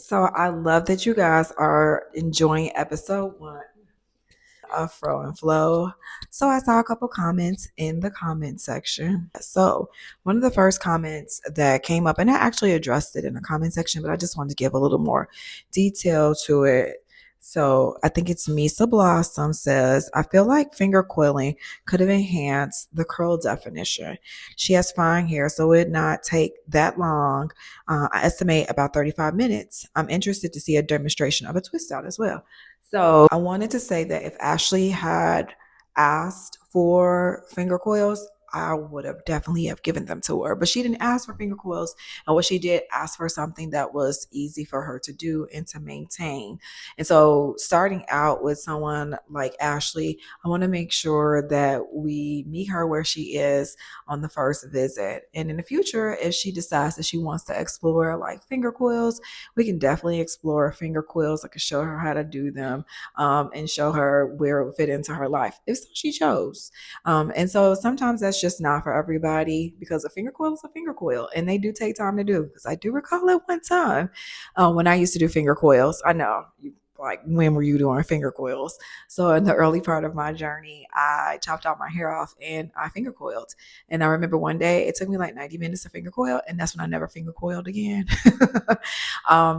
So I love that you guys are enjoying episode 1 of Fro and Flow. So I saw a couple comments in the comment section. So one of the first comments that came up, and I actually addressed it in the comment section, but I just wanted to give a little more detail to it. So I think it's Misa Blossom says, I feel like finger coiling could have enhanced the curl definition. She has fine hair, so it would not take that long. I estimate about 35 minutes. I'm interested to see a demonstration of a twist out as well. So I wanted to say that if Ashley had asked for finger coils, I would have definitely have given them to her. But she didn't ask for finger coils. And what she did ask for something that was easy for her to do and to maintain. And so starting out with someone like Ashley, I want to make sure that we meet her where she is on the first visit. And in the future, if she decides that she wants to explore like finger coils, we can definitely explore finger coils. I can show her how to do them, and show her where it would fit into her life if so she chose. And so sometimes that's just not for everybody because a finger coil is a finger coil and they do take time to do. Because I do recall at one time when I used to do finger coils, I know you like, when were you doing finger coils? So in the early part of my journey, I chopped all my hair off and I finger coiled. And I remember one day it took me like 90 minutes to finger coil, and that's when I never finger coiled again.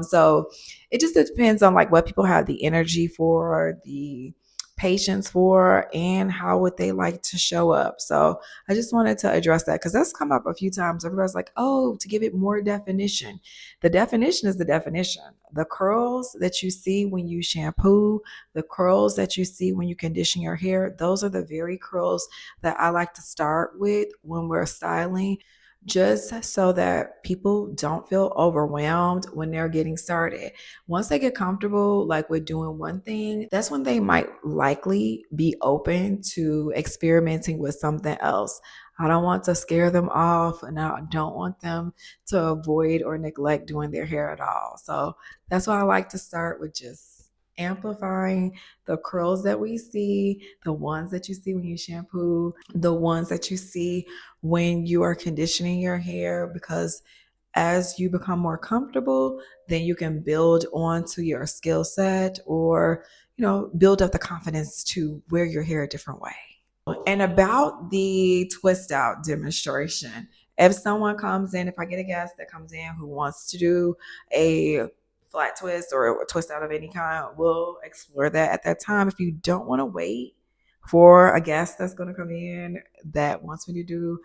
So it just depends on like what people have the energy for, the patience for, and how would they like to show up. So I just wanted to address that because that's come up a few times. Everybody's like, oh, to give it more definition. The definition is the definition. The curls that you see when you shampoo, the curls that you see when you condition your hair, those are the very curls that I like to start with when we're styling, just so that people don't feel overwhelmed when they're getting started. Once they get comfortable, like with doing one thing, that's when they might likely be open to experimenting with something else. I don't want to scare them off, and I don't want them to avoid or neglect doing their hair at all. So that's why I like to start with just amplifying the curls that we see, the ones that you see when you shampoo, the ones that you see when you are conditioning your hair, because as you become more comfortable, then you can build onto your skill set, or build up the confidence to wear your hair a different way. And about the twist out demonstration, if someone comes in, if I get a guest that comes in who wants to do a flat twist or a twist out of any kind, we'll explore that at that time. If you don't want to wait for a guest that's going to come in that wants me to do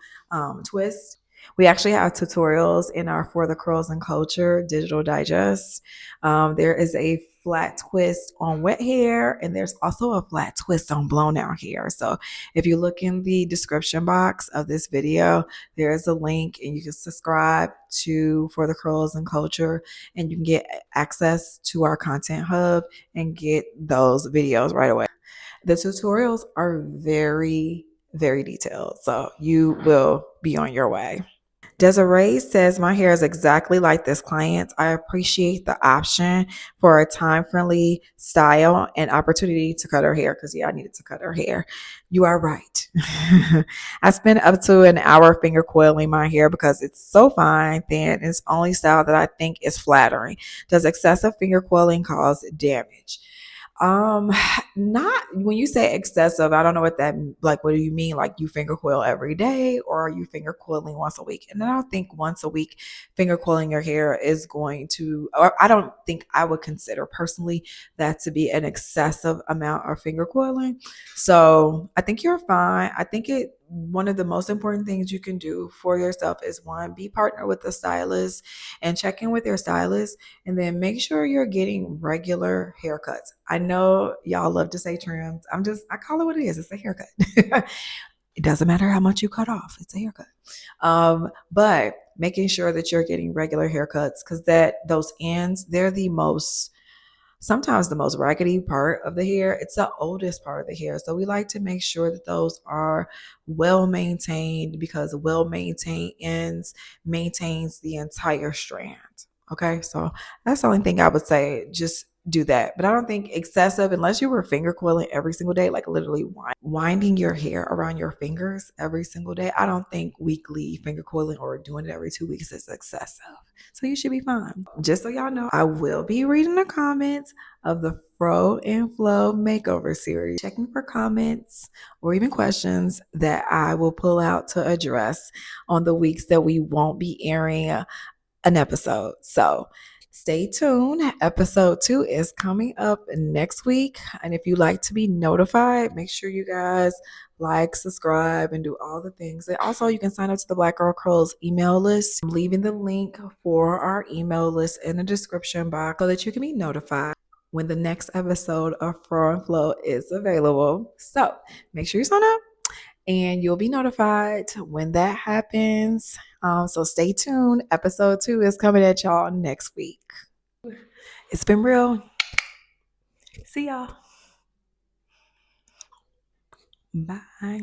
twist, we actually have tutorials in our For the Curls and Culture digital digest. There is a flat twist on wet hair, and there's also a flat twist on blown out hair. So if you look in the description box of this video, there is a link and you can subscribe to For the Curls and Culture, and you can get access to our content hub and get those videos right away. The tutorials are very, very detailed, so you will be on your way. Desiree says, my hair is exactly like this client. I appreciate the option for a time-friendly style and opportunity to cut her hair, because I needed to cut her hair. You are right. I spent up to an hour finger coiling my hair because it's so fine, thin, and it's only style that I think is flattering. Does excessive finger coiling cause damage? Um, Not when you say excessive, I don't know what that, like, what do you mean? Like, you finger coil every day, or are you finger coiling once a week? And I don't think once a week finger coiling your hair is going to, or I don't think I would consider personally that to be an excessive amount of finger coiling. So I think you're fine. I think one of the most important things you can do for yourself is, one, be partnered with a stylist and check in with your stylist, and then make sure you're getting regular haircuts. I know y'all love to say trims. I call it what it is. It's a haircut. It doesn't matter how much you cut off. It's a haircut. But making sure that you're getting regular haircuts, because those ends, they're sometimes the most raggedy part of the hair. It's the oldest part of the hair. So we like to make sure that those are well maintained, because well maintained ends maintains the entire strand. Okay, so that's the only thing I would say. Just do that. But I don't think excessive, unless you were finger coiling every single day, like literally winding your hair around your fingers every single day. I don't think weekly finger coiling or doing it every 2 weeks is excessive. So you should be fine. Just so y'all know, I will be reading the comments of the Fro and Flow makeover series, checking for comments or even questions that I will pull out to address on the weeks that we won't be airing an episode. So stay tuned. Episode 2 is coming up next week. And if you like to be notified, make sure you guys like, subscribe, and do all the things. And also, you can sign up to the Black Girl Curls email list. I'm leaving the link for our email list in the description box so that you can be notified when the next episode of Fro and Flow is available. So make sure you sign up and you'll be notified when that happens. So stay tuned. Episode 2 is coming at y'all next week. It's been real. See y'all. Bye.